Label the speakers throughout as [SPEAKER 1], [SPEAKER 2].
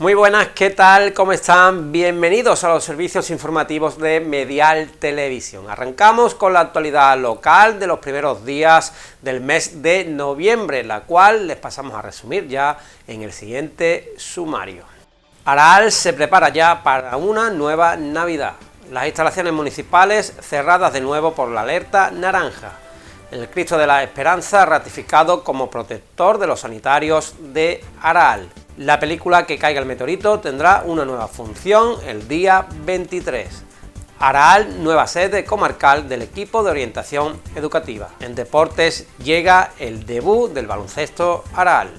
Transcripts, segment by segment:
[SPEAKER 1] Muy buenas, ¿qué tal? ¿Cómo están? Bienvenidos a los servicios informativos de Medial Televisión. Arrancamos con la actualidad local de los primeros días del mes de noviembre, la cual les pasamos a resumir ya en el siguiente sumario. Aral se prepara ya para una nueva Navidad. Las instalaciones municipales cerradas de nuevo por la alerta naranja. El Cristo de la Esperanza ratificado como protector de los sanitarios de Aral. La película Que caiga el meteorito tendrá una nueva función el día 23. Aral, nueva sede comarcal del equipo de orientación educativa. En deportes llega el debut del baloncesto Aral.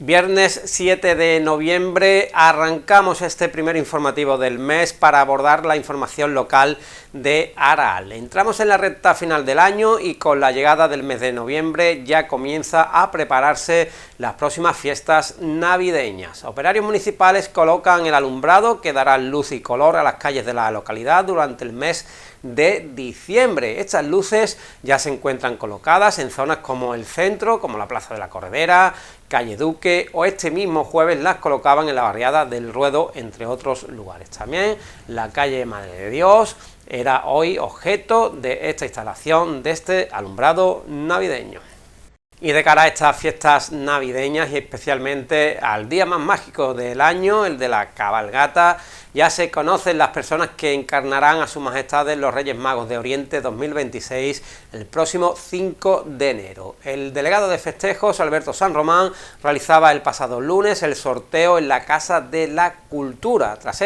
[SPEAKER 1] Viernes 7 de noviembre arrancamos este primer informativo del mes para abordar la información local de Aral. Entramos en la recta final del año y con la llegada del mes de noviembre ya comienza a prepararse las próximas fiestas navideñas. Operarios municipales colocan el alumbrado que dará luz y color a las calles de la localidad durante el mes de diciembre. Estas luces ya se encuentran colocadas en zonas como el centro, como la Plaza de la Corredera, Calle Duque, o este mismo jueves las colocaban en la barriada del Ruedo, entre otros lugares. También la calle Madre de Dios era hoy objeto de esta instalación de este alumbrado navideño. Y de cara a estas fiestas navideñas y especialmente al día más mágico del año, el de la cabalgata, ya se conocen las personas que encarnarán a sus majestades los Reyes Magos de Oriente 2026 el próximo 5 de enero. El delegado de festejos, Alberto San Román, realizaba el pasado lunes el sorteo en la Casa de la Cultura. Tras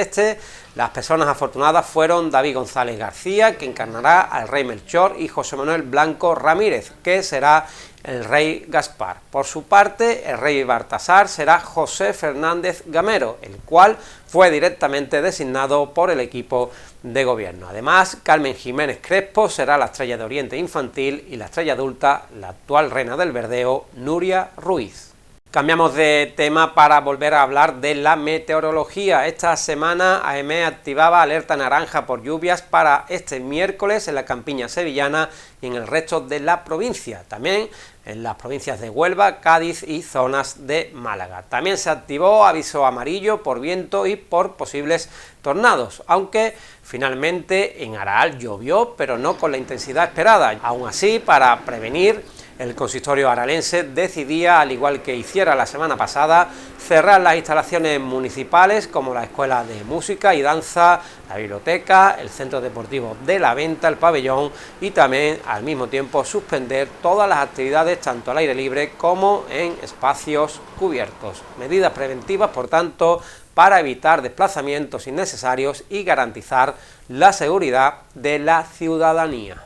[SPEAKER 1] las personas afortunadas fueron David González García, que encarnará al Rey Melchor, y José Manuel Blanco Ramírez, que será el Rey Gaspar. Por su parte, el Rey Baltasar será José Fernández Gamero, el cual fue directamente designado por el equipo de gobierno. Además, Carmen Jiménez Crespo será la estrella de Oriente infantil y la estrella adulta, la actual reina del verdeo, Nuria Ruiz. Cambiamos de tema para volver a hablar de la meteorología. Esta semana AEMET activaba alerta naranja por lluvias para este miércoles en la campiña sevillana y en el resto de la provincia. También en las provincias de Huelva, Cádiz y zonas de Málaga. También se activó aviso amarillo por viento y por posibles tornados, aunque finalmente en Aral llovió, pero no con la intensidad esperada. Aún así, para prevenir, el consistorio aralense decidía, al igual que hiciera la semana pasada, cerrar las instalaciones municipales como la Escuela de Música y Danza, la biblioteca, el Centro Deportivo de la Venta, el pabellón, y también al mismo tiempo suspender todas las actividades tanto al aire libre como en espacios cubiertos. Medidas preventivas, por tanto, para evitar desplazamientos innecesarios y garantizar la seguridad de la ciudadanía.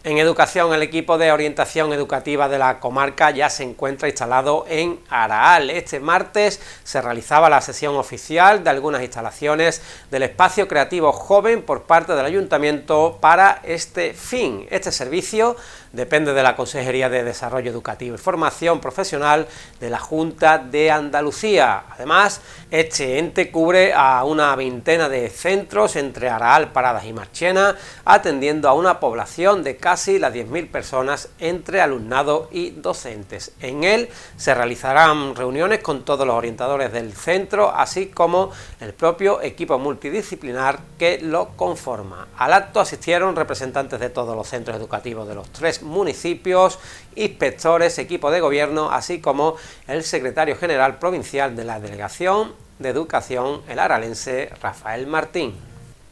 [SPEAKER 1] En educación, el equipo de orientación educativa de la comarca ya se encuentra instalado en Aral. Este martes se realizaba la sesión oficial de algunas instalaciones del espacio creativo joven por parte del ayuntamiento para este fin. Este servicio depende de la Consejería de Desarrollo Educativo y Formación Profesional de la Junta de Andalucía. Además, este ente cubre a una veintena de centros entre Aral, Paradas y Marchena, atendiendo a una población de casi las 10.000 personas entre alumnado y docentes. En él se realizarán reuniones con todos los orientadores del centro, así como el propio equipo multidisciplinar que lo conforma. Al acto asistieron representantes de todos los centros educativos de los 3 municipios, inspectores, equipo de gobierno, así como el secretario general provincial de la Delegación de Educación, el aralense Rafael Martín.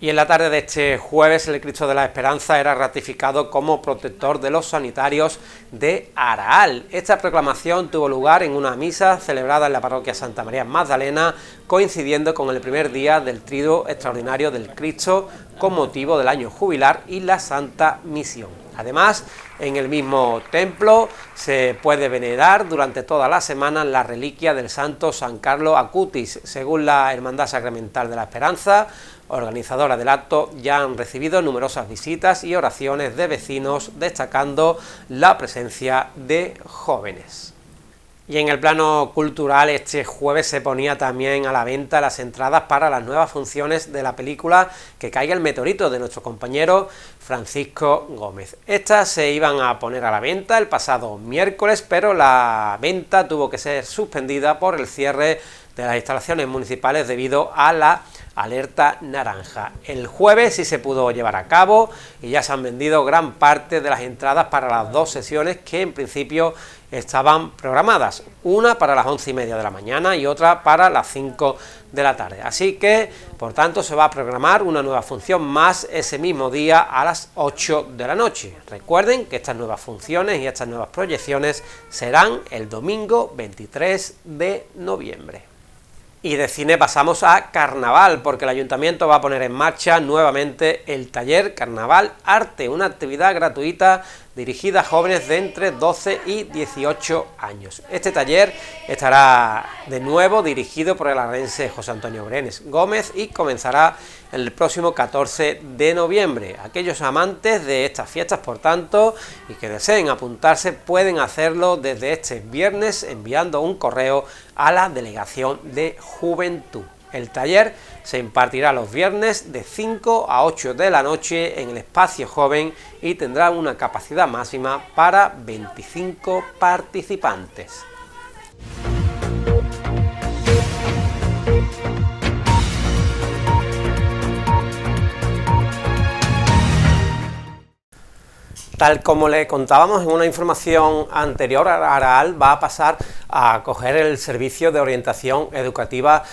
[SPEAKER 1] Y en la tarde de este jueves, el Cristo de la Esperanza era ratificado como protector de los sanitarios de Aral. Esta proclamación tuvo lugar en una misa celebrada en la parroquia Santa María Magdalena, coincidiendo con el primer día del Triduo Extraordinario del Cristo, con motivo del año jubilar y la Santa Misión. Además, en el mismo templo se puede venerar durante toda la semana la reliquia del santo San Carlo Acutis. Según la Hermandad Sacramental de la Esperanza, organizadora del acto, ya han recibido numerosas visitas y oraciones de vecinos, destacando la presencia de jóvenes. Y en el plano cultural, este jueves se ponía también a la venta las entradas para las nuevas funciones de la película Que caiga el meteorito, de nuestro compañero Francisco Gómez. Estas se iban a poner a la venta el pasado miércoles, pero la venta tuvo que ser suspendida por el cierre de las instalaciones municipales debido a la alerta naranja. El jueves sí se pudo llevar a cabo y ya se han vendido gran parte de las entradas para las dos sesiones que en principio estaban programadas, una para las 11:30 de la mañana y otra para las 5 de la tarde. Así que, por tanto, se va a programar una nueva función más ese mismo día a las 8 de la noche. Recuerden que estas nuevas funciones y estas nuevas proyecciones serán el domingo 23 de noviembre. Y de cine pasamos a Carnaval, porque el Ayuntamiento va a poner en marcha nuevamente el taller Carnaval Arte, una actividad gratuita dirigida a jóvenes de entre 12 y 18 años. Este taller estará de nuevo dirigido por el arense José Antonio Brenes Gómez y comenzará el próximo 14 de noviembre. Aquellos amantes de estas fiestas, por tanto, y que deseen apuntarse, pueden hacerlo desde este viernes enviando un correo a la Delegación de Juventud. El taller se impartirá los viernes de 5 a 8 de la noche en el espacio joven y tendrá una capacidad máxima para 25 participantes. Tal como le contábamos en una información anterior, Araal va a pasar a coger el servicio de orientación educativa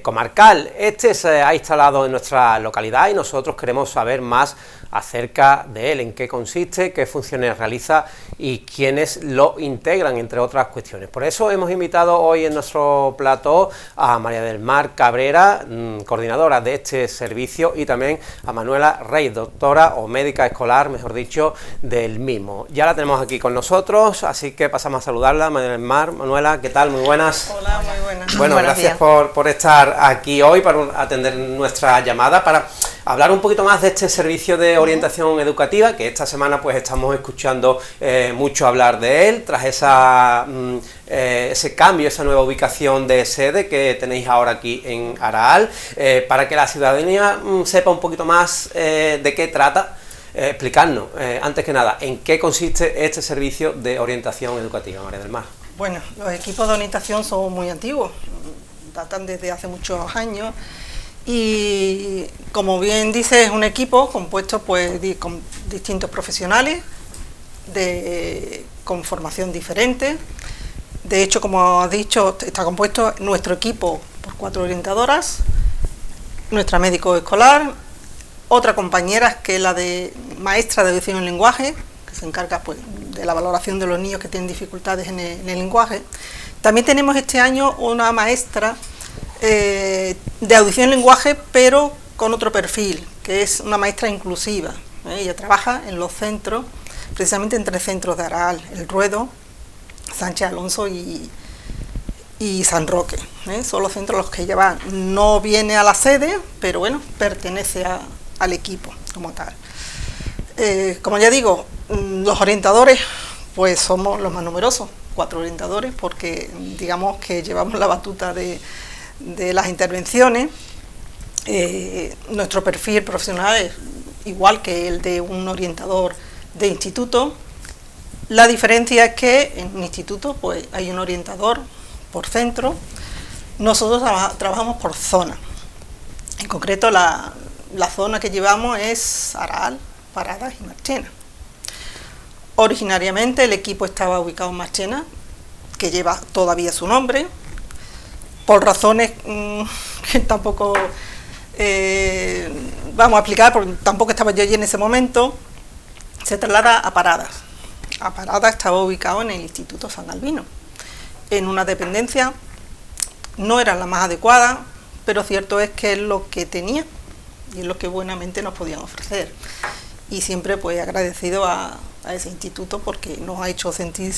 [SPEAKER 1] comarcal. Este se ha instalado en nuestra localidad y nosotros queremos saber más acerca de él, en qué consiste, qué funciones realiza y quiénes lo integran, entre otras cuestiones. Por eso hemos invitado hoy en nuestro plató a María del Mar Cabrera, coordinadora de este servicio, y también a Manuela Rey, doctora o médica escolar, mejor dicho, del mismo. Ya la tenemos aquí con nosotros, así que pasamos a saludarla. María del Mar, Manuela, ¿qué tal? Muy buenas.
[SPEAKER 2] Hola, muy buenas.
[SPEAKER 1] Bueno, gracias por estar aquí hoy, para atender nuestra llamada, para hablar un poquito más de este servicio de orientación educativa, que esta semana pues estamos escuchando mucho hablar de él, tras ese cambio, esa nueva ubicación de sede que tenéis ahora aquí en Araal, para que la ciudadanía sepa un poquito más de qué trata. Explicarnos, antes que nada, en qué consiste este servicio de orientación educativa, María del Mar.
[SPEAKER 2] Bueno, los equipos de orientación son muy antiguos, datan desde hace muchos años. Y como bien dice, es un equipo compuesto pues con distintos profesionales con formación diferente. De hecho, como has dicho, está compuesto nuestro equipo por 4 orientadoras, nuestra médico escolar, otra compañera que es la de maestra de audición en lenguaje, que se encarga pues de la valoración de los niños que tienen dificultades en el lenguaje. También tenemos este año una maestra de audición en lenguaje, pero con otro perfil, que es una maestra inclusiva. Ella trabaja en los centros, precisamente en 3 centros de Araal: El Ruedo, Sánchez Alonso y San Roque. Son los centros a los que ella va. No viene a la sede, pero bueno, pertenece al equipo como tal. Como ya digo, los orientadores pues somos los más numerosos, 4 orientadores, porque digamos que llevamos la batuta de las intervenciones. Nuestro perfil profesional es igual que el de un orientador de instituto. La diferencia es que en un instituto pues hay un orientador por centro. Nosotros trabajamos por zona. En concreto la zona que llevamos es Araal, Paradas y Marchena. Originariamente el equipo estaba ubicado en Marchena, que lleva todavía su nombre. Por razones que tampoco vamos a explicar, porque tampoco estaba yo allí en ese momento, se traslada a Paradas. A Paradas estaba ubicado en el Instituto San Albino, en una dependencia. No era la más adecuada, pero cierto es que es lo que tenía y es lo que buenamente nos podían ofrecer. Y siempre pues agradecido a ese instituto, porque nos ha hecho sentir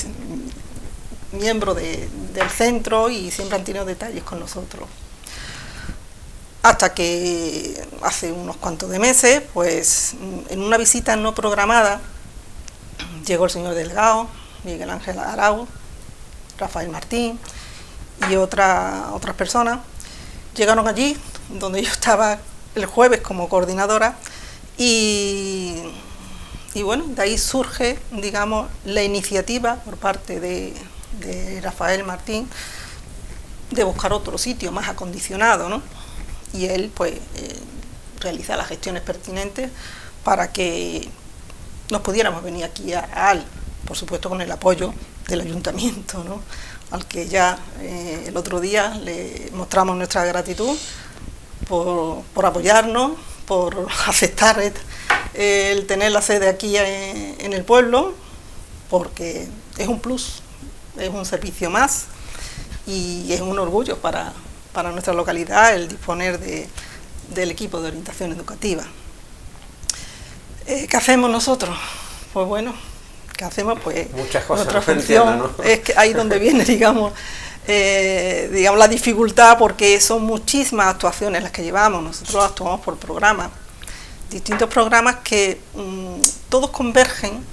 [SPEAKER 2] miembro del centro y siempre han tenido detalles con nosotros. Hasta que hace unos cuantos de meses, pues en una visita no programada, llegó el señor Delgado, Miguel Ángel Arau, Rafael Martín y otras personas. Llegaron allí, donde yo estaba el jueves como coordinadora, y bueno, de ahí surge, digamos, la iniciativa por parte de Rafael Martín de buscar otro sitio más acondicionado, ¿no? Y él pues realiza las gestiones pertinentes para que nos pudiéramos venir aquí a él, por supuesto con el apoyo del ayuntamiento, ¿no? Al que ya el otro día le mostramos nuestra gratitud por apoyarnos, por aceptar el tener la sede aquí en el pueblo, porque es un plus, es un servicio más y es un orgullo para nuestra localidad el disponer del equipo de orientación educativa. ¿Qué hacemos nosotros? Pues bueno, ¿qué hacemos? Pues
[SPEAKER 1] muchas cosas,
[SPEAKER 2] nuestra
[SPEAKER 1] no
[SPEAKER 2] función
[SPEAKER 1] entiendo, ¿no?
[SPEAKER 2] es que ahí donde viene, digamos, la dificultad, porque son muchísimas actuaciones las que llevamos. Nosotros actuamos por programas, distintos programas que todos convergen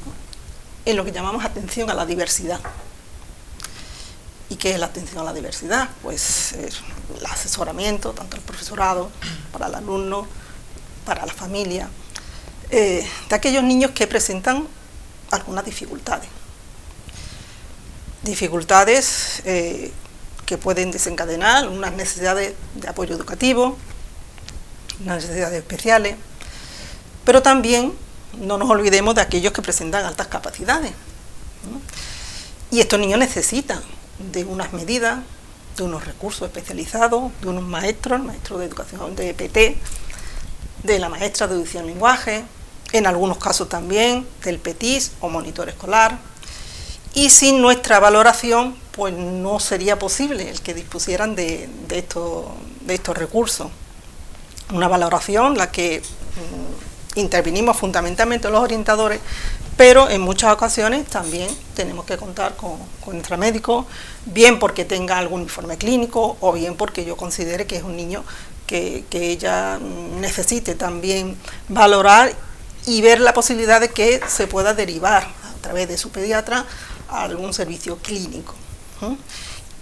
[SPEAKER 2] en lo que llamamos atención a la diversidad. ¿Y qué es la atención a la diversidad? Pues el asesoramiento, tanto al profesorado, para el alumno, para la familia, de aquellos niños que presentan algunas dificultades. Dificultades que pueden desencadenar unas necesidades de apoyo educativo, unas necesidades especiales, pero también no nos olvidemos de aquellos que presentan altas capacidades, ¿no? Y estos niños necesitan de unas medidas, de unos recursos especializados, de unos maestros, el maestro de educación de EPT, de la maestra de audición y lenguaje, en algunos casos también del PETIS o monitor escolar, y sin nuestra valoración pues no sería posible el que dispusieran de estos recursos. Una valoración la que intervinimos fundamentalmente los orientadores, pero en muchas ocasiones también tenemos que contar con nuestro médico, bien porque tenga algún informe clínico o bien porque yo considere que es un niño que ella necesite también valorar y ver la posibilidad de que se pueda derivar a través de su pediatra a algún servicio clínico.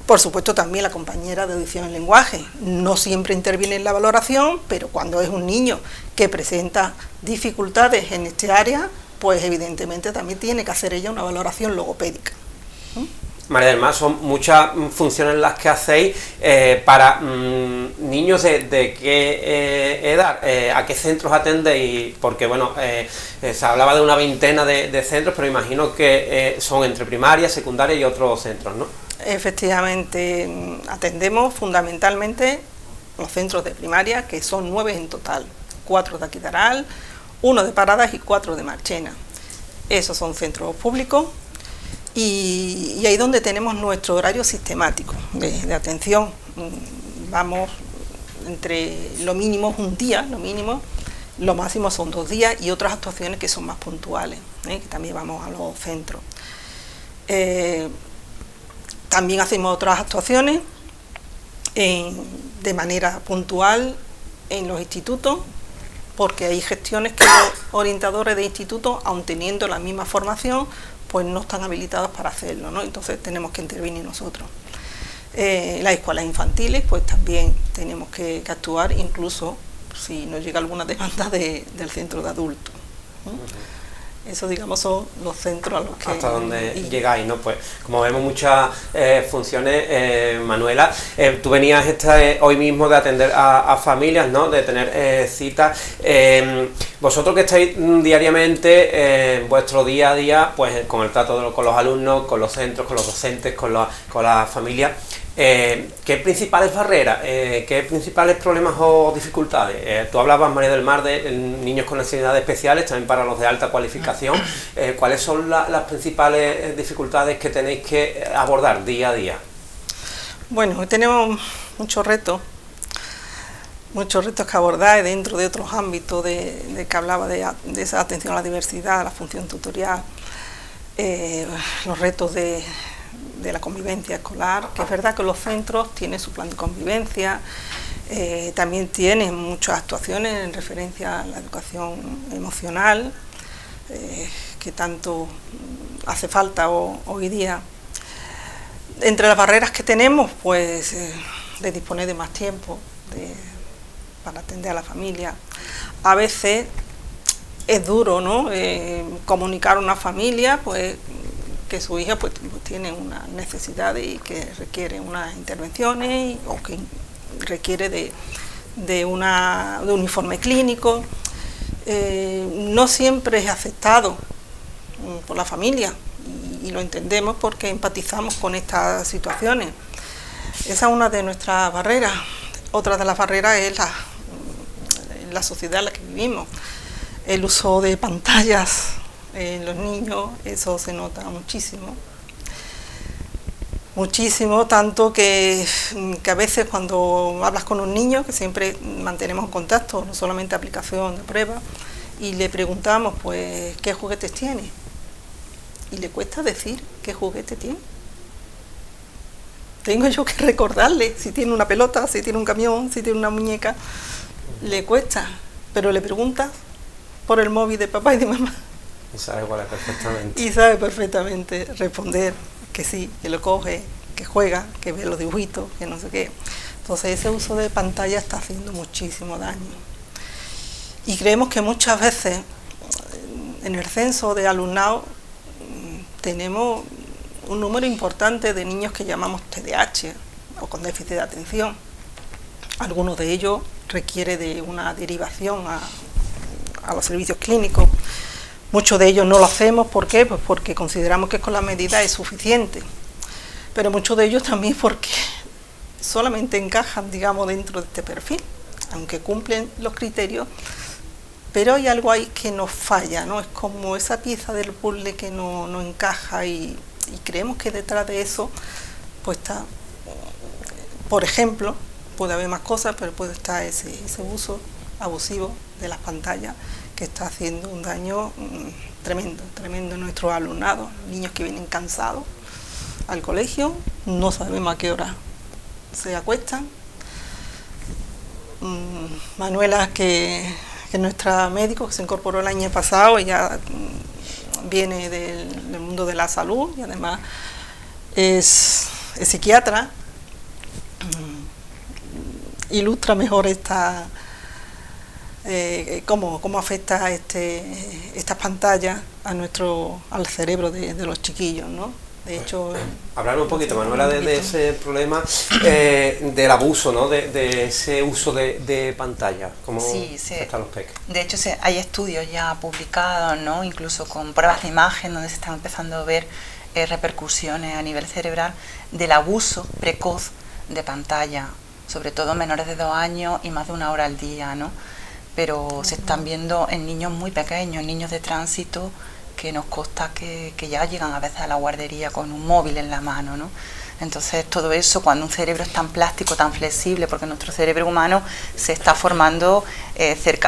[SPEAKER 2] Por supuesto también la compañera de audición y lenguaje no siempre interviene en la valoración, pero cuando es un niño que presenta dificultades en este área, pues evidentemente también tiene que hacer ella una valoración logopédica.
[SPEAKER 1] María del Mar, son muchas funciones las que hacéis para niños de qué edad, a qué centros atendéis, porque bueno, se hablaba de una veintena de centros, pero imagino que son entre primaria, secundaria y otros centros, ¿no?
[SPEAKER 2] Efectivamente, atendemos fundamentalmente los centros de primaria, que son 9 en total, 4 de Aquidaral, 1 de Paradas y 4 de Marchena. Esos son centros públicos y ahí donde tenemos nuestro horario sistemático de atención. Vamos entre lo mínimo un día, lo máximo son 2 días y otras actuaciones que son más puntuales, que también vamos a los centros. También hacemos otras actuaciones de manera puntual en los institutos, porque hay gestiones que los orientadores de institutos, aun teniendo la misma formación, pues no están habilitados para hacerlo, ¿no? Entonces tenemos que intervenir nosotros. Las escuelas infantiles, pues también tenemos que actuar, incluso si nos llega alguna demanda del centro de adultos, ¿no? Eso, digamos, son los centros a los que...
[SPEAKER 1] Hasta donde llegáis, ¿no? Pues como vemos muchas funciones, Manuela, tú venías hoy mismo de atender a familias, ¿no? De tener citas. Vosotros que estáis diariamente en vuestro día a día, pues con el trato con los alumnos, con los centros, con los docentes, con la familia, ¿qué principales barreras, qué principales problemas o dificultades? Tú hablabas, María del Mar, de niños con necesidades especiales, también para los de alta cualificación. ¿Cuáles son las principales dificultades que tenéis que abordar día a día?
[SPEAKER 2] Bueno, hoy tenemos muchos retos que abordar dentro de otros ámbitos de que hablaba de esa atención a la diversidad, la función tutorial, los retos de la convivencia escolar, que es verdad que los centros tienen su plan de convivencia, también tienen muchas actuaciones en referencia a la educación emocional, que tanto hace falta hoy día. Entre las barreras que tenemos, pues de disponer de más tiempo para atender a la familia. A veces es duro, ¿no? Comunicar a una familia, pues que su hija pues tiene una necesidad y que requiere unas intervenciones o que requiere de un informe clínico. No siempre es aceptado por la familia y lo entendemos porque empatizamos con estas situaciones. Esa es una de nuestras barreras. Otra de las barreras es la sociedad en la que vivimos. El uso de pantallas en los niños, eso se nota muchísimo. Muchísimo, tanto que a veces cuando hablas con un niño, que siempre mantenemos contacto, no solamente aplicación de prueba, y le preguntamos, pues, ¿qué juguetes tiene? Y le cuesta decir qué juguete tiene. Tengo yo que recordarle si tiene una pelota, si tiene un camión, si tiene una muñeca. Le cuesta, pero le preguntas por el móvil de papá y de mamá.
[SPEAKER 1] Y sabe cuál es perfectamente.
[SPEAKER 2] Y sabe perfectamente responder que sí, que lo coge, que juega, que ve los dibujitos, que no sé qué. Entonces ese uso de pantalla está haciendo muchísimo daño. Y creemos que muchas veces en el censo de alumnado tenemos un número importante de niños que llamamos TDAH o con déficit de atención. Algunos de ellos requiere de una derivación a los servicios clínicos. Muchos de ellos no lo hacemos, ¿por qué? Pues porque consideramos que con la medida es suficiente. Pero muchos de ellos también porque solamente encajan, digamos, dentro de este perfil, aunque cumplen los criterios, pero hay algo ahí que nos falla, ¿no? Es como esa pieza del puzzle que no encaja y creemos que detrás de eso pues está, por ejemplo, puede haber más cosas, pero puede estar ese uso abusivo de las pantallas que está haciendo un daño tremendo en nuestros alumnados, niños que vienen cansados al colegio, no sabemos a qué hora se acuestan. Manuela, que es nuestra médico, que se incorporó el año pasado, ella viene del mundo de la salud y además es psiquiatra, ilustra mejor cómo afecta estas pantallas al cerebro de los chiquillos, ¿no? De hecho,
[SPEAKER 1] hablar un poquito, Manuela, de ese problema del abuso, ¿no? de ese uso de pantalla, ¿cómo afecta a los peques?
[SPEAKER 3] De hecho, hay estudios ya publicados, ¿no? Incluso con pruebas de imagen donde se están empezando a ver repercusiones a nivel cerebral del abuso precoz de pantalla, sobre todo menores de 2 años y más de 1 hora al día, ¿no? Pero se están viendo en niños muy pequeños, niños de tránsito, que nos consta que ya llegan a veces a la guardería con un móvil en la mano, ¿no? Entonces todo eso, cuando un cerebro es tan plástico, tan flexible, porque nuestro cerebro humano se está formando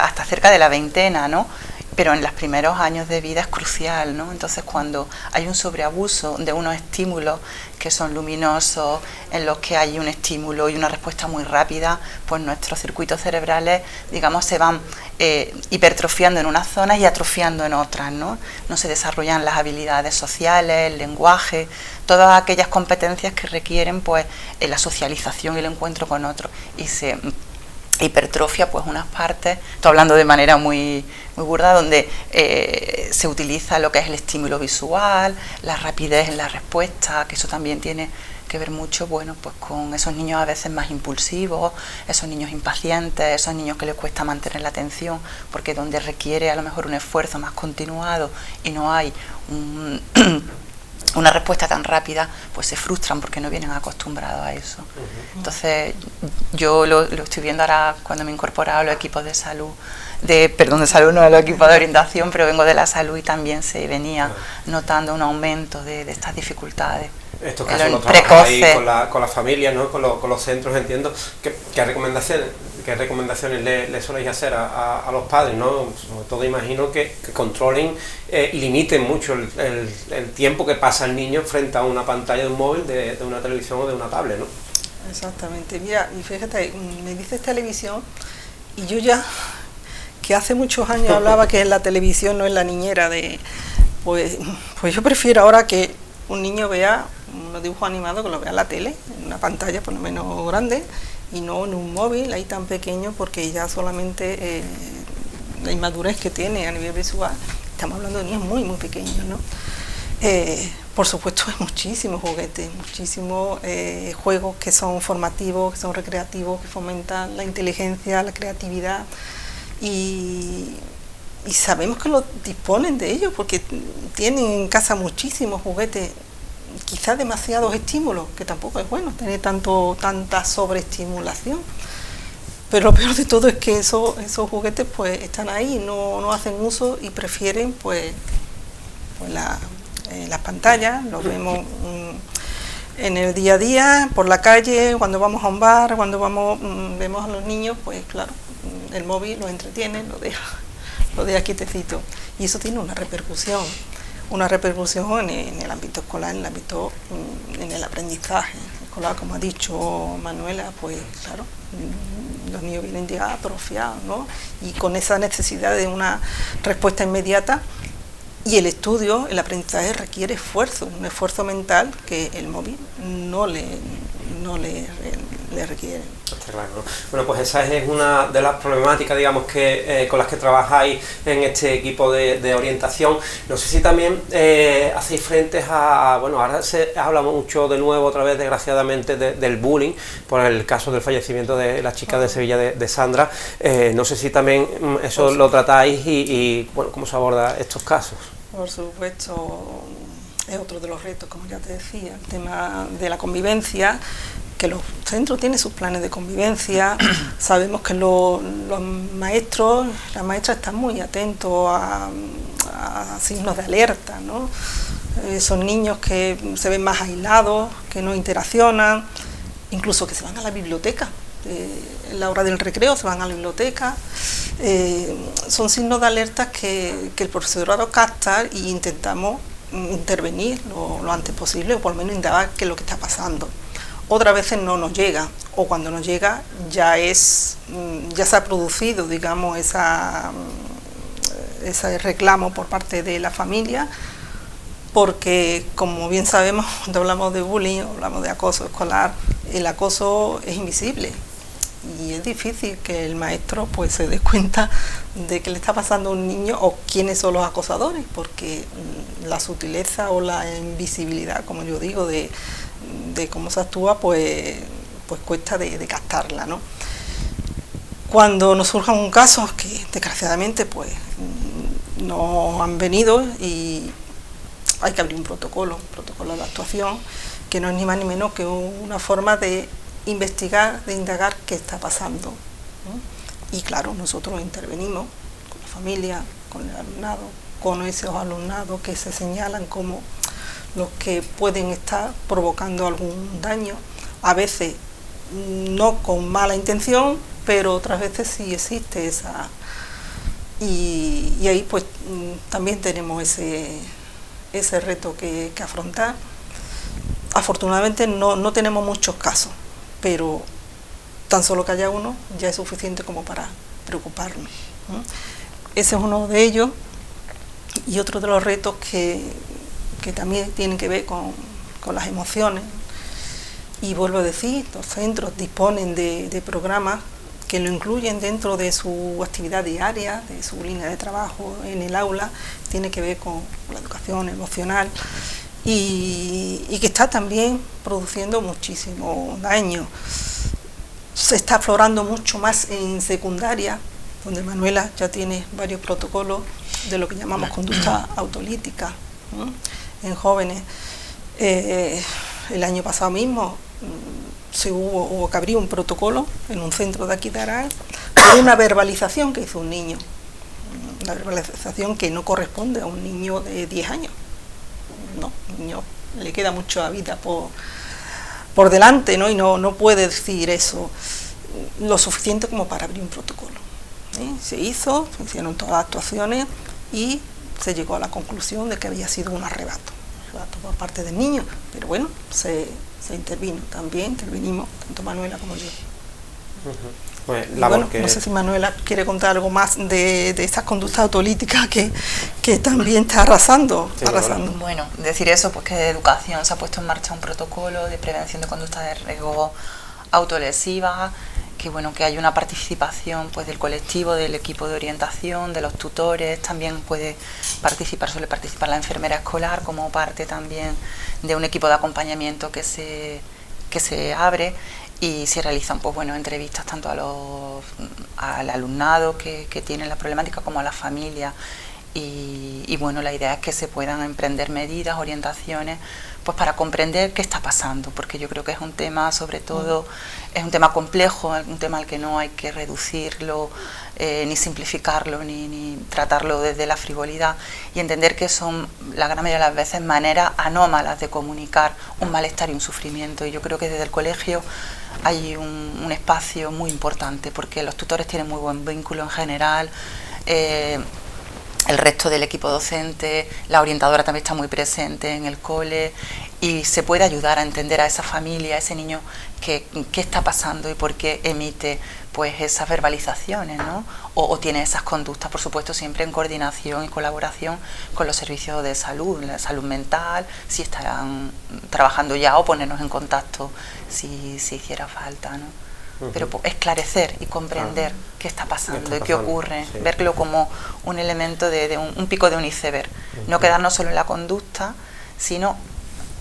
[SPEAKER 3] hasta cerca de la veintena, ¿no? Pero en los primeros años de vida es crucial, ¿no? Entonces cuando hay un sobreabuso de unos estímulos que son luminosos, en los que hay un estímulo y una respuesta muy rápida, pues nuestros circuitos cerebrales, digamos, se van hipertrofiando en unas zonas y atrofiando en otras, ¿no? No se desarrollan las habilidades sociales, el lenguaje, todas aquellas competencias que requieren pues la socialización y el encuentro con otros, y se hipertrofia pues unas partes, estoy hablando de manera muy burda, donde se utiliza lo que es el estímulo visual, la rapidez en la respuesta, que eso también tiene que ver mucho, bueno, pues con esos niños a veces más impulsivos, esos niños impacientes, esos niños que les cuesta mantener la atención, porque donde requiere a lo mejor un esfuerzo más continuado y no hay una respuesta tan rápida, pues se frustran porque no vienen acostumbrados a eso. Entonces yo lo estoy viendo ahora cuando me he incorporado a los equipos de salud, de salud no, a los equipos de orientación, pero vengo de la salud y también se venía notando un aumento de estas dificultades.
[SPEAKER 1] Estos casos los trabajan ahí con las familias, ¿no? con los centros, entiendo. ¿Qué recomendaciones le soléis hacer a los padres, ¿no? Sobre todo imagino que controlen y limiten mucho el tiempo que pasa el niño frente a una pantalla de un móvil, de una televisión o de una tablet, ¿no?
[SPEAKER 2] Exactamente. Mira, y fíjate, me dices televisión y yo ya, que hace muchos años hablaba que la televisión no es la niñera pues yo prefiero ahora que un niño vea unos dibujos animados, que lo vea en la tele, en una pantalla por lo menos grande, y no en un móvil ahí tan pequeño, porque ya solamente la inmadurez que tiene a nivel visual, estamos hablando de niños muy pequeños, ¿no? Por supuesto, hay muchísimos juguetes, muchísimos juegos que son formativos, que son recreativos, que fomentan la inteligencia, la creatividad, y sabemos que lo disponen de ellos porque tienen en casa muchísimos juguetes, quizás demasiados estímulos, que tampoco es bueno tener tanta sobreestimulación. Pero lo peor de todo es que esos juguetes pues están ahí, no hacen uso y prefieren pues las pantallas. Los vemos en el día a día, por la calle, cuando vamos a un bar, cuando vemos a los niños, pues claro, el móvil los entretiene, lo deja quietecito, y eso tiene una repercusión en el ámbito escolar, en el aprendizaje escolar, como ha dicho Manuela. Pues claro, los niños vienen ya atrofiados, ¿no? Y con esa necesidad de una respuesta inmediata, y el estudio, el aprendizaje requiere un esfuerzo mental que el móvil no le requiere.
[SPEAKER 1] Está claro, ¿no? Bueno, pues esa es una de las problemáticas, digamos, que con las que trabajáis en este equipo de orientación. No sé si también hacéis frente a, bueno, ahora se habla mucho de nuevo, otra vez, desgraciadamente, del bullying, por el caso del fallecimiento de la chica de Sevilla, de Sandra. No sé si también eso lo tratáis y bueno, ¿cómo se aborda estos casos?
[SPEAKER 2] Por supuesto, es otro de los retos, como ya te decía, el tema de la convivencia, que los centros tienen sus planes de convivencia. Sabemos que los maestros, las maestras están muy atentos a signos de alerta, ¿no? Son niños que se ven más aislados, que no interaccionan, incluso que se van a la biblioteca. En la hora del recreo se van a la biblioteca. Son signos de alerta que el profesorado capta e intentamos intervenir lo antes posible, o por lo menos indagar qué es lo que está pasando. Otras veces no nos llega, o cuando nos llega ya se ha producido, digamos, ese reclamo por parte de la familia, porque, como bien sabemos, cuando hablamos de bullying, hablamos de acoso escolar, el acoso es invisible y es difícil que el maestro pues se dé cuenta de qué le está pasando a un niño o quiénes son los acosadores, porque la sutileza o la invisibilidad, como yo digo, de cómo se actúa, pues cuesta de captarla, ¿no? Cuando nos surja un caso que desgraciadamente pues no han venido, y hay que abrir un protocolo de actuación, que no es ni más ni menos que una forma de investigar, de indagar qué está pasando, ¿no? Y claro, nosotros intervenimos con la familia, con el alumnado, con esos alumnados que se señalan como los que pueden estar provocando algún daño, a veces no con mala intención, pero otras veces sí existe esa. Y ahí pues también tenemos ese reto que afrontar. Afortunadamente no tenemos muchos casos, pero tan solo que haya uno ya es suficiente como para preocuparnos, ¿no? Ese es uno de ellos. Y otro de los retos que también tienen que ver con las emociones, y vuelvo a decir, los centros disponen de programas que lo incluyen dentro de su actividad diaria, de su línea de trabajo en el aula, tiene que ver con la educación emocional, y que está también produciendo muchísimo daño. Se está aflorando mucho más en secundaria, donde Manuela ya tiene varios protocolos de lo que llamamos conducta autolítica, ¿no? En jóvenes. El año pasado mismo hubo que abrir un protocolo en un centro de aquí de Aral por una verbalización que hizo un niño, una verbalización que no corresponde a un niño de 10 años. No, un niño le queda mucha vida por delante, ¿no? Y no puede decir eso lo suficiente como para abrir un protocolo. Se hicieron todas las actuaciones y se llegó a la conclusión de que había sido un arrebato por parte del niño, pero bueno, se intervino también, intervinimos tanto Manuela como yo.
[SPEAKER 1] Pues,
[SPEAKER 2] bueno, no sé si Manuela quiere contar algo más de estas conductas autolíticas que también está arrasando.
[SPEAKER 1] Sí,
[SPEAKER 3] Bueno, decir eso, pues que de educación se ha puesto en marcha un protocolo de prevención de conductas de riesgo autolesivas, bueno, que hay una participación pues del colectivo, del equipo de orientación, de los tutores, también suele participar la enfermera escolar como parte también de un equipo de acompañamiento que se abre, y se realizan pues bueno, entrevistas tanto al alumnado que tiene la problemática como a las familias, y bueno, la idea es que se puedan emprender medidas, orientaciones, pues para comprender qué está pasando, porque yo creo que es un tema, sobre todo, es un tema complejo, un tema al que no hay que reducirlo, ni simplificarlo, ni tratarlo desde la frivolidad, y entender que son, la gran mayoría de las veces, maneras anómalas de comunicar un malestar y un sufrimiento. Y yo creo que desde el colegio hay un espacio muy importante, porque los tutores tienen muy buen vínculo en general, el resto del equipo docente, la orientadora también está muy presente en el cole, y se puede ayudar a entender a esa familia, a ese niño, qué está pasando y por qué emite pues esas verbalizaciones, ¿no? O tiene esas conductas, por supuesto, siempre en coordinación y colaboración con los servicios de salud, la salud mental, si estarán trabajando ya, o ponernos en contacto si hiciera falta, ¿no? Pero esclarecer y comprender qué está pasando y qué ocurre, sí. Verlo como un elemento de un pico de un iceberg, no quedarnos solo en la conducta, sino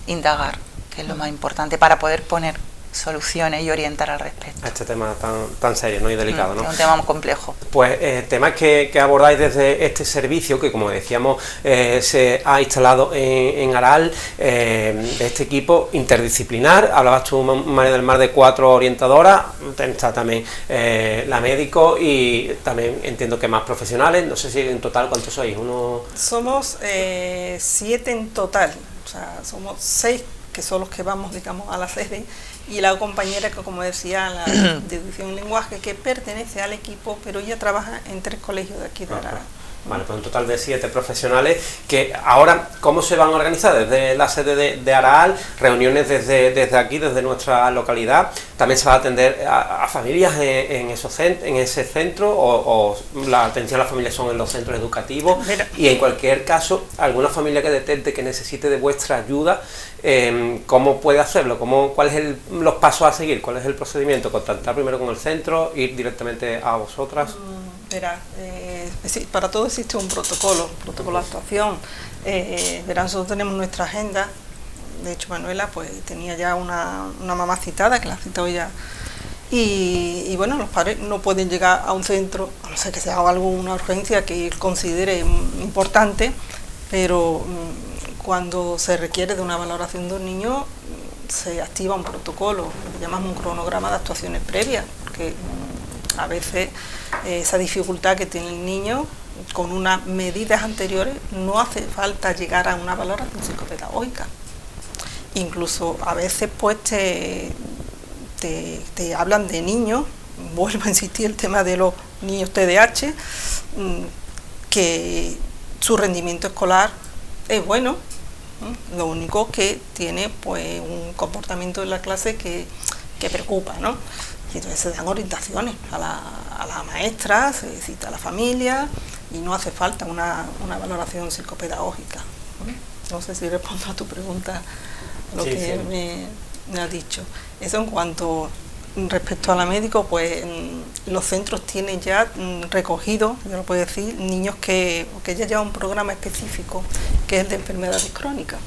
[SPEAKER 3] indagar, que es lo más importante para poder poner soluciones y orientar al respecto.
[SPEAKER 1] A este tema tan serio, ¿no? Y delicado, ¿no?
[SPEAKER 3] Es un tema muy complejo.
[SPEAKER 1] Pues temas que abordáis desde este servicio, que como decíamos se ha instalado en Aral, de este equipo interdisciplinar. Hablabas tú, María del Mar, de 4 orientadoras, está también la médico, y también entiendo que más profesionales. No sé si en total cuántos sois.
[SPEAKER 2] Somos 7 en total, o sea, somos 6 que son los que vamos, digamos, a la sede, y la compañera que, como decía, la de educación en lenguaje, que pertenece al equipo, pero ella trabaja en 3 colegios de aquí de Aral.
[SPEAKER 1] Vale, pues un total de 7 profesionales, que ahora, ¿cómo se van a organizar? Desde la sede de Aral, reuniones desde aquí, desde nuestra localidad. También se va a atender a familias en ese centro, o la atención a las familias son en los centros educativos. Mira. Y en cualquier caso, alguna familia que detecte que necesite de vuestra ayuda, ¿cómo puede hacerlo? ¿Cuáles son los pasos a seguir? ¿Cuál es el procedimiento? ¿Contactar primero con el centro, ir directamente a vosotras?
[SPEAKER 2] Verá, para todo existe un protocolo de actuación. Verán, nosotros tenemos nuestra agenda. De hecho, Manuela pues tenía ya una mamá citada, que la ha citado ya. Y bueno, los padres no pueden llegar a un centro, a no ser que sea alguna urgencia que él considere importante, pero cuando se requiere de una valoración de un niño, se activa un protocolo, lo llamamos un cronograma de actuaciones previas, porque a veces esa dificultad que tiene el niño, con unas medidas anteriores, no hace falta llegar a una valoración psicopedagógica. Incluso a veces pues te hablan de niños, vuelvo a insistir el tema de los niños TDAH, que su rendimiento escolar es bueno, lo único que tiene pues un comportamiento en la clase que preocupa, ¿no? Y entonces se dan orientaciones a la maestra, se cita a la familia, y no hace falta una valoración psicopedagógica. No sé si respondo a tu pregunta, lo sí, que sí. Me has dicho. Eso en cuanto respecto a la médico, pues los centros tienen ya recogido, yo lo puedo decir, niños que ya llevan un programa específico, que es el de enfermedades crónicas.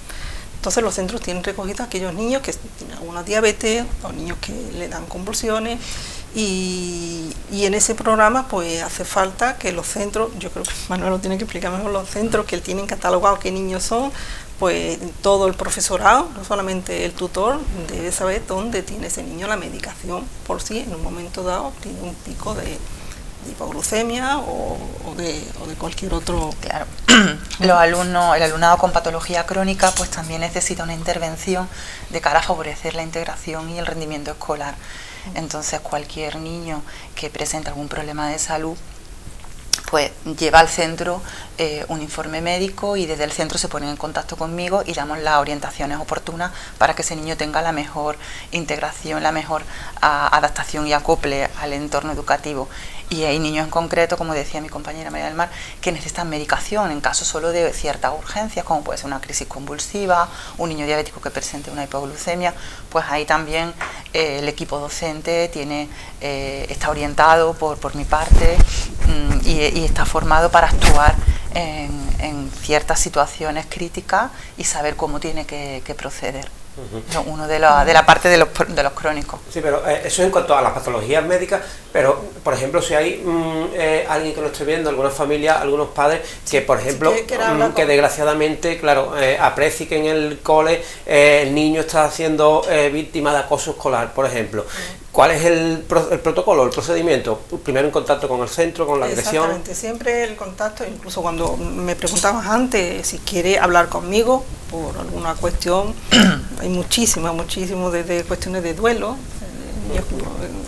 [SPEAKER 2] Entonces los centros tienen recogido a aquellos niños que tienen alguna diabetes, o niños que le dan convulsiones, y en ese programa pues hace falta que los centros, yo creo que Manuel lo tiene que explicar mejor, los centros que tienen catalogado qué niños son, pues todo el profesorado, no solamente el tutor, debe saber dónde tiene ese niño la medicación, por si en un momento dado tiene un pico de hipoglucemia o de cualquier otro.
[SPEAKER 3] Claro, el alumnado con patología crónica pues también necesita una intervención de cara a favorecer la integración y el rendimiento escolar. Entonces cualquier niño que presente algún problema de salud pues lleva al centro un informe médico, y desde el centro se ponen en contacto conmigo y damos las orientaciones oportunas para que ese niño tenga la mejor integración, la mejor adaptación y acople al entorno educativo. Y hay niños en concreto, como decía mi compañera María del Mar, que necesitan medicación en caso solo de ciertas urgencias, como puede ser una crisis convulsiva, un niño diabético que presente una hipoglucemia. Pues ahí también el equipo docente está orientado por mi parte y está formado para actuar en ciertas situaciones críticas y saber cómo tiene que proceder. Uno de la parte de los crónicos.
[SPEAKER 1] Sí, pero eso en cuanto a las patologías médicas, pero por ejemplo si hay alguien que lo esté viendo, alguna familia, algunos padres que por ejemplo, que desgraciadamente, claro, aprecie que en el cole el niño está siendo víctima de acoso escolar, por ejemplo. ¿Cuál es el protocolo, el procedimiento? Primero en contacto con el centro, con la agresión.
[SPEAKER 2] Exactamente, siempre el contacto, incluso cuando me preguntabas antes si quiere hablar conmigo por alguna cuestión, hay muchísimas, desde cuestiones de duelo,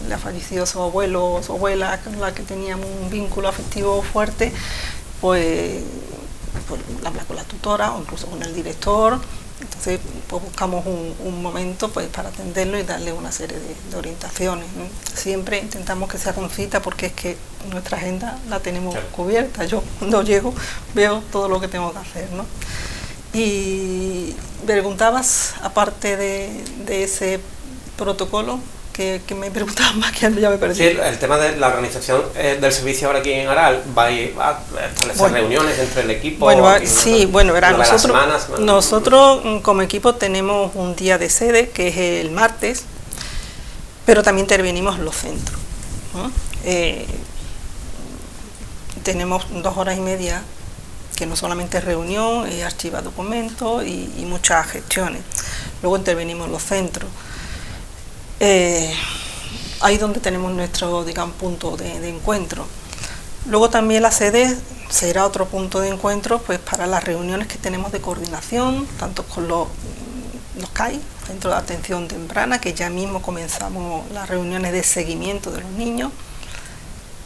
[SPEAKER 2] le ha fallecido su abuelo o su abuela con la que teníamos un vínculo afectivo fuerte, pues habla con la tutora o incluso con el director. Entonces pues buscamos un momento pues para atenderlo y darle una serie de orientaciones, ¿no? Siempre intentamos que sea con cita porque es que nuestra agenda la tenemos cubierta. Yo cuando llego veo todo lo que tengo que hacer, ¿no? Y preguntabas, aparte de ese protocolo, que me preguntaban más, que ya me perdí.
[SPEAKER 1] Sí, el tema de la organización del servicio ahora aquí en Aral, va a establecer reuniones entre el equipo.
[SPEAKER 2] Verán, nosotros como equipo tenemos un día de sede que es el martes, pero también intervenimos los centros, ¿no? Tenemos 2 horas y media que no solamente es reunión, archiva documentos y muchas gestiones. Luego intervenimos los centros. Ahí donde tenemos nuestro, digamos, punto de encuentro. Luego también la sede será otro punto de encuentro pues para las reuniones que tenemos de coordinación, tanto con los CAI, Centro de Atención Temprana, que ya mismo comenzamos las reuniones de seguimiento de los niños.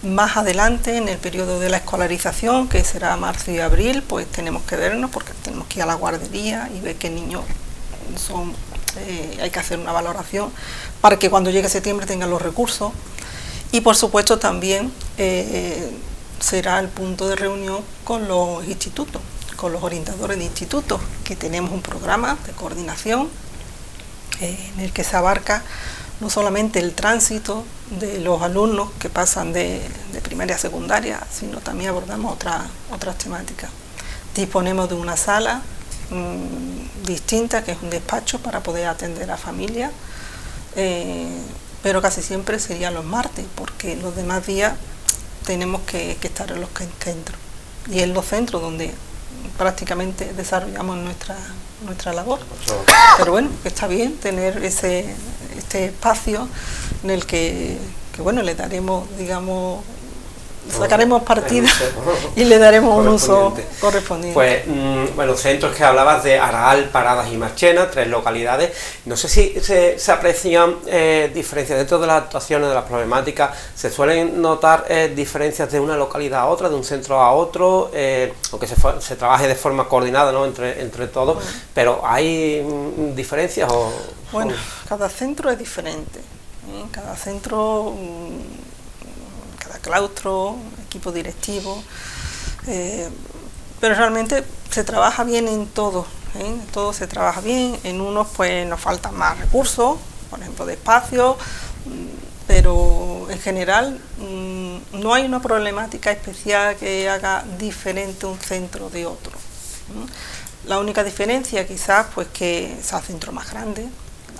[SPEAKER 2] Más adelante, en el periodo de la escolarización, que será marzo y abril, pues tenemos que vernos porque tenemos que ir a la guardería y ver qué niños son. Hay que hacer una valoración para que cuando llegue septiembre tengan los recursos y por supuesto también será el punto de reunión con los institutos, con los orientadores de institutos, que tenemos un programa de coordinación en el que se abarca no solamente el tránsito de los alumnos que pasan de primaria a secundaria, sino también abordamos otras temáticas. Disponemos de una sala distinta, que es un despacho para poder atender a familias, pero casi siempre serían los martes, porque los demás días tenemos que estar en los centros, y en los centros donde prácticamente desarrollamos nuestra labor. Pero bueno, está bien tener este espacio en el que bueno, le daremos, digamos, sacaremos partida y le daremos un uso correspondiente.
[SPEAKER 1] Pues, bueno, centros que hablabas de Aral, Paradas y Marchena, 3 localidades. No sé si se aprecian diferencias dentro de las actuaciones, de las problemáticas. ¿Se suelen notar diferencias de una localidad a otra, de un centro a otro? Aunque se trabaje de forma coordinada, ¿no?, entre todos, bueno. Pero ¿hay diferencias?
[SPEAKER 2] Bueno, cada centro es diferente, ¿eh? Cada centro... claustro, equipo directivo, pero realmente se trabaja bien en todo, en todo se trabaja bien. En unos pues nos faltan más recursos, por ejemplo de espacio, pero en general no hay una problemática especial que haga diferente un centro de otro. La única diferencia quizás pues que sea centro más grande,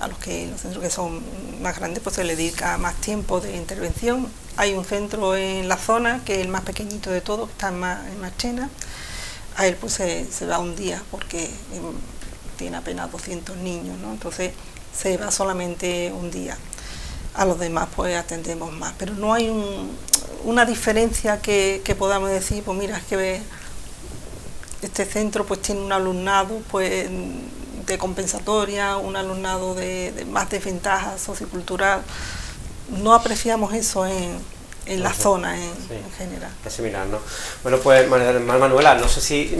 [SPEAKER 2] a los centros que son más grandes pues se le dedica más tiempo de intervención. Hay un centro en la zona que es el más pequeñito de todos, que está en Marchena. A él pues se va un día porque tiene apenas 200 niños, ¿no? Entonces se va solamente un día. A los demás pues atendemos más, pero no hay una diferencia que podamos decir, pues mira, es que este centro pues tiene un alumnado pues de compensatoria, un alumnado de más desventaja sociocultural. No apreciamos eso en en la zona en general.
[SPEAKER 1] Es similar, ¿no? Bueno, pues Manuela, no sé si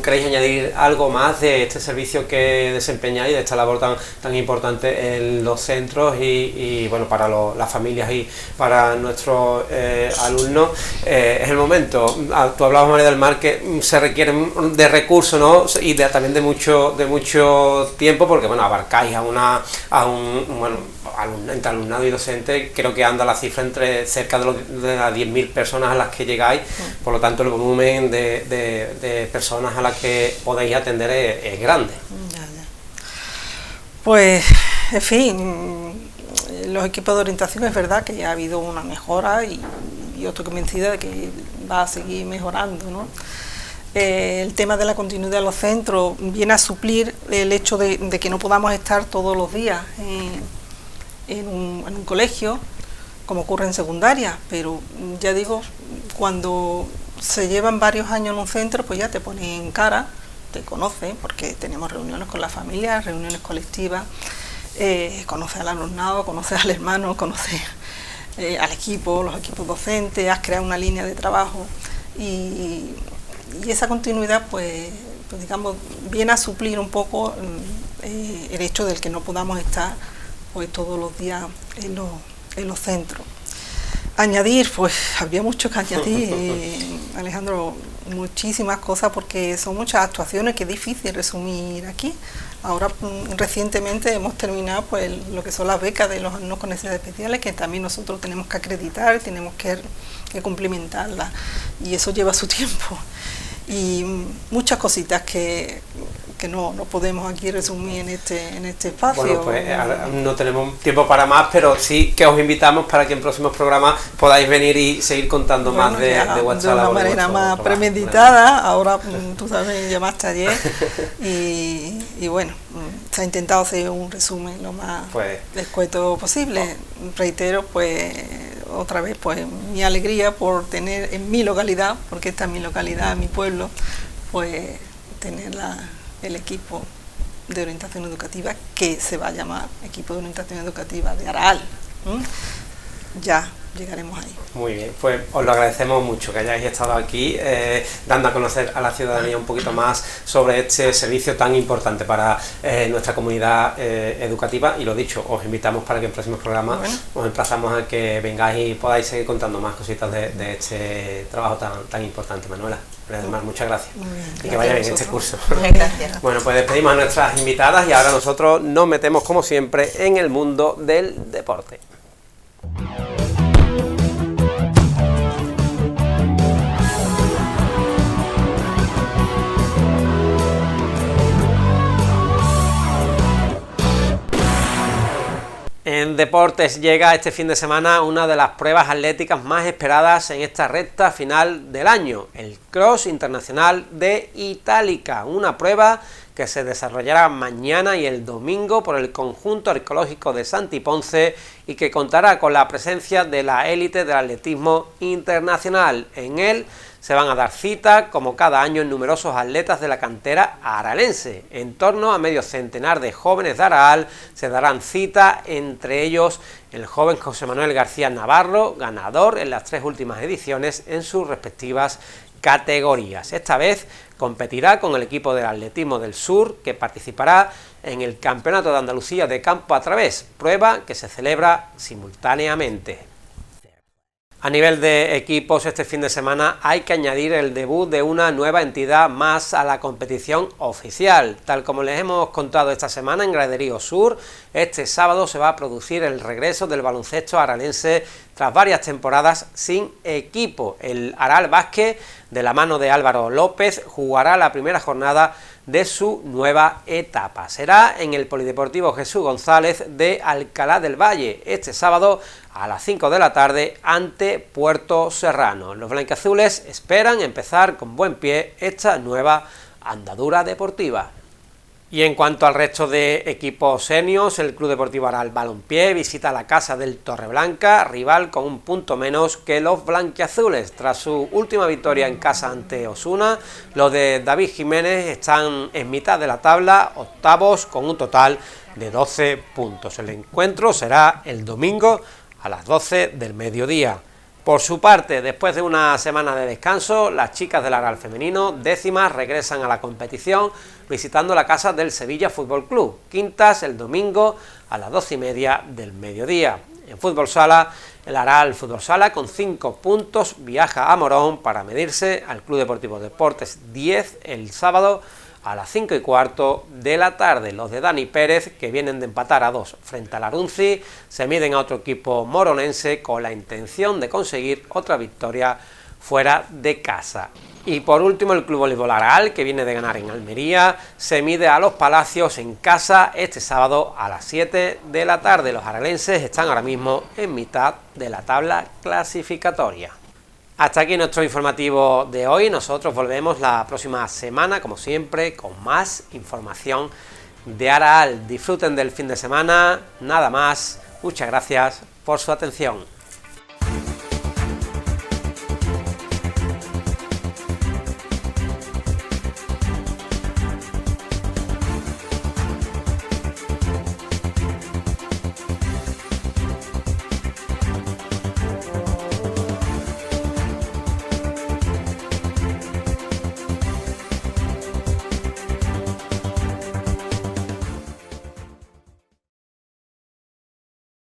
[SPEAKER 1] queréis añadir algo más de este servicio que desempeñáis, de esta labor tan importante en los centros y bueno, para las familias y para nuestros alumnos. Es el momento. Tú hablabas, María del Mar, que se requieren de recursos, ¿no? Y también de mucho tiempo, porque bueno, abarcáis entre alumnado y docente, creo que anda la cifra entre cerca de las 10.000 personas a las que llegáis, por lo tanto el volumen de personas a las que podéis atender es grande.
[SPEAKER 2] Pues, en fin, los equipos de orientación es verdad que ya ha habido una mejora y yo estoy convencida de que va a seguir mejorando, ¿no? El tema de la continuidad de los centros viene a suplir el hecho de que no podamos estar todos los días en un colegio, como ocurre en secundaria, pero ya digo, cuando se llevan varios años en un centro, pues ya te ponen en cara, te conocen, porque tenemos reuniones con las familias, reuniones colectivas, conoces al alumnado, conoces al hermano, conoces al equipo, los equipos docentes, has creado una línea de trabajo y esa continuidad, pues digamos, viene a suplir un poco el hecho del que no podamos estar pues todos los días en los centros. Añadir, pues habría mucho que añadir, Alejandro, muchísimas cosas, porque son muchas actuaciones que es difícil resumir aquí. Ahora recientemente hemos terminado pues lo que son las becas de los alumnos con necesidades especiales, que también nosotros tenemos que acreditar, tenemos que cumplimentarlas, y eso lleva su tiempo. Y muchas cositas que no podemos aquí resumir en este espacio.
[SPEAKER 1] Bueno, pues ahora no tenemos tiempo para más, pero sí que os invitamos para que en próximos programas podáis venir y seguir contando más de vuestra labor.
[SPEAKER 2] De una manera más premeditada, ahora tú sabes, llamaste ayer y bueno, se ha intentado hacer un resumen lo más escueto posible. Reitero, pues otra vez, pues mi alegría por tener en mi localidad, porque esta es mi localidad, mi pueblo, pues tener el equipo de orientación educativa, que se va a llamar equipo de orientación educativa de Aral. Ya llegaremos ahí.
[SPEAKER 1] Muy bien, pues os lo agradecemos mucho que hayáis estado aquí dando a conocer a la ciudadanía un poquito más sobre este servicio tan importante para nuestra comunidad educativa, y lo dicho, os invitamos para que en próximos programas os emplazamos a que vengáis y podáis seguir contando más cositas de este trabajo tan importante. Manuela, muchas gracias. Y que vaya bien este curso.
[SPEAKER 3] Gracias.
[SPEAKER 1] Bueno, pues despedimos a nuestras invitadas y ahora nosotros nos metemos como siempre en el mundo del deporte. En deportes llega este fin de semana una de las pruebas atléticas más esperadas en esta recta final del año, el Cross Internacional de Itálica, una prueba que se desarrollará mañana y el domingo por el conjunto arqueológico de Santi Ponce y que contará con la presencia de la élite del atletismo internacional. En él se van a dar cita, como cada año, numerosos atletas de la cantera aralense. En torno a medio centenar de jóvenes de Aral se darán cita, entre ellos el joven José Manuel García Navarro, ganador en las 3 últimas ediciones en sus respectivas categorías. Esta vez competirá con el equipo del atletismo del sur, que participará en el Campeonato de Andalucía de Campo a Través, prueba que se celebra simultáneamente. A nivel de equipos, este fin de semana hay que añadir el debut de una nueva entidad más a la competición oficial. Tal como les hemos contado esta semana en Graderío Sur, este sábado se va a producir el regreso del baloncesto aralense tras varias temporadas sin equipo. El Aral Básquet, de la mano de Álvaro López, jugará la primera jornada de su nueva etapa. Será en el Polideportivo Jesús González de Alcalá del Valle, este sábado a las 5 de la tarde ante Puerto Serrano. Los blanquiazules esperan empezar con buen pie esta nueva andadura deportiva. Y en cuanto al resto de equipos seniors, el Club Deportivo Aral Balompié visita la casa del Torreblanca, rival con un punto menos que los blanquiazules. Tras su última victoria en casa ante Osuna, los de David Jiménez están en mitad de la tabla, octavos, con un total de 12 puntos. El encuentro será el domingo a las 12 del mediodía. Por su parte, después de una semana de descanso, las chicas del Aral femenino, décimas, regresan a la competición visitando la casa del Sevilla Fútbol Club, quintas el domingo a las 12:30 del mediodía. En fútbol sala, el Aral Fútbol Sala con 5 puntos viaja a Morón para medirse al Club Deportivo Deportes 10 el sábado a las 5:15 de la tarde. Los de Dani Pérez, que vienen de empatar a 2 frente al Arunzi, se miden a otro equipo moronense con la intención de conseguir otra victoria fuera de casa. Y por último, el Club Voleibol Aral, que viene de ganar en Almería, se mide a los Palacios en casa este sábado a las 7 de la tarde. Los aralenses están ahora mismo en mitad de la tabla clasificatoria. Hasta aquí nuestro informativo de hoy. Nosotros volvemos la próxima semana, como siempre, con más información de Aral. Disfruten del fin de semana. Nada más. Muchas gracias por su atención.